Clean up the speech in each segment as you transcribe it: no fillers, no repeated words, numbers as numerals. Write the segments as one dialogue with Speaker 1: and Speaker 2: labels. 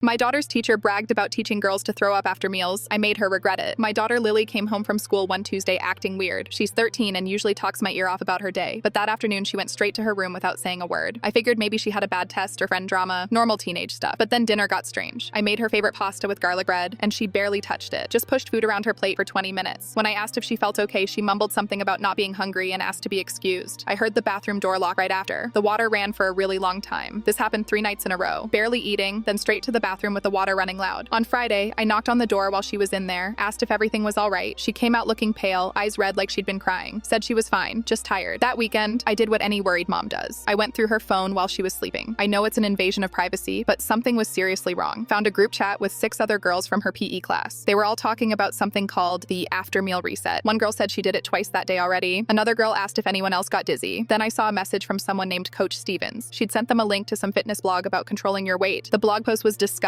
Speaker 1: My daughter's teacher bragged about teaching girls to throw up after meals. I made her regret it. My daughter Lily came home from school one Tuesday acting weird. She's 13 and usually talks my ear off about her day, but that afternoon she went straight to her room without saying a word. I figured maybe she had a bad test or friend drama, normal teenage stuff. But then dinner got strange. I made her favorite pasta with garlic bread, and she barely touched it. Just pushed food around her plate for 20 minutes. When I asked if she felt okay, she mumbled something about not being hungry and asked to be excused. I heard the bathroom door lock right after. The water ran for a really long time. This happened 3 nights in a row. Barely eating, then straight to the bathroom with the water running loud. On Friday, I knocked on the door while she was in there, asked if everything was all right. She came out looking pale, eyes red like she'd been crying. Said she was fine, just tired. That weekend, I did what any worried mom does. I went through her phone while she was sleeping. I know it's an invasion of privacy, but something was seriously wrong. Found a group chat with 6 other girls from her PE class. They were all talking about something called the after meal reset. One girl said she did it twice that day already. Another girl asked if anyone else got dizzy. Then I saw a message from someone named Coach Stevens. She'd sent them a link to some fitness blog about controlling your weight. The blog post was disgusting.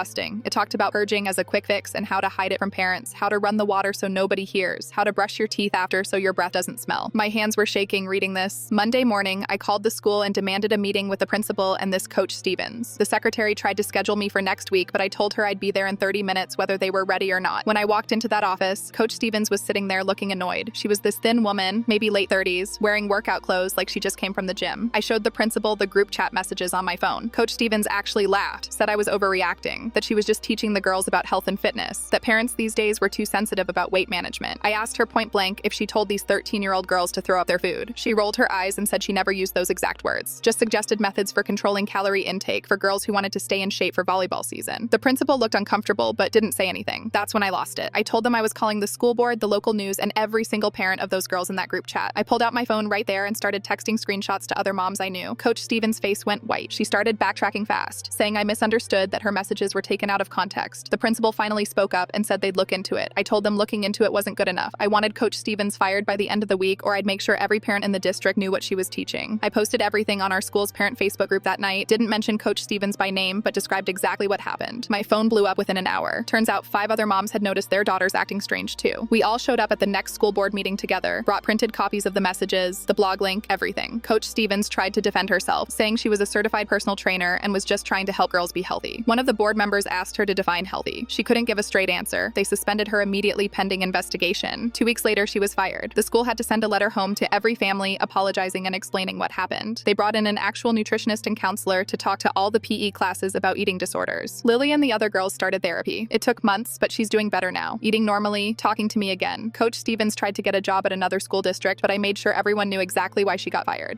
Speaker 1: It talked about purging as a quick fix and how to hide it from parents, how to run the water so nobody hears, how to brush your teeth after so your breath doesn't smell. My hands were shaking reading this. Monday morning, I called the school and demanded a meeting with the principal and this Coach Stevens. The secretary tried to schedule me for next week, but I told her I'd be there in 30 minutes whether they were ready or not. When I walked into that office, Coach Stevens was sitting there looking annoyed. She was this thin woman, maybe late 30s, wearing workout clothes like she just came from the gym. I showed the principal the group chat messages on my phone. Coach Stevens actually laughed, said I was overreacting, that she was just teaching the girls about health and fitness, that parents these days were too sensitive about weight management. I asked her point blank if she told these 13-year-old girls to throw up their food. She rolled her eyes and said she never used those exact words, just suggested methods for controlling calorie intake for girls who wanted to stay in shape for volleyball season. The principal looked uncomfortable but didn't say anything. That's when I lost it. I told them I was calling the school board, the local news, and every single parent of those girls in that group chat. I pulled out my phone right there and started texting screenshots to other moms I knew. Coach Stevens' face went white. She started backtracking fast, saying I misunderstood, that her messages were taken out of context. The principal finally spoke up and said they'd look into it. I told them looking into it wasn't good enough. I wanted Coach Stevens fired by the end of the week, or I'd make sure every parent in the district knew what she was teaching. I posted everything on our school's parent Facebook group that night, didn't mention Coach Stevens by name, but described exactly what happened. My phone blew up within an hour. Turns out 5 other moms had noticed their daughters acting strange too. We all showed up at the next school board meeting together, brought printed copies of the messages, the blog link, everything. Coach Stevens tried to defend herself, saying she was a certified personal trainer and was just trying to help girls be healthy. One of the board members asked her to define healthy. She couldn't give a straight answer. They suspended her immediately pending investigation. 2 weeks later, she was fired. The school had to send a letter home to every family apologizing and explaining what happened. They brought in an actual nutritionist and counselor to talk to all the PE classes about eating disorders. Lily and the other girls started therapy. It took months, but she's doing better now, eating normally, talking to me again. Coach Stevens tried to get a job at another school district, but I made sure everyone knew exactly why she got fired.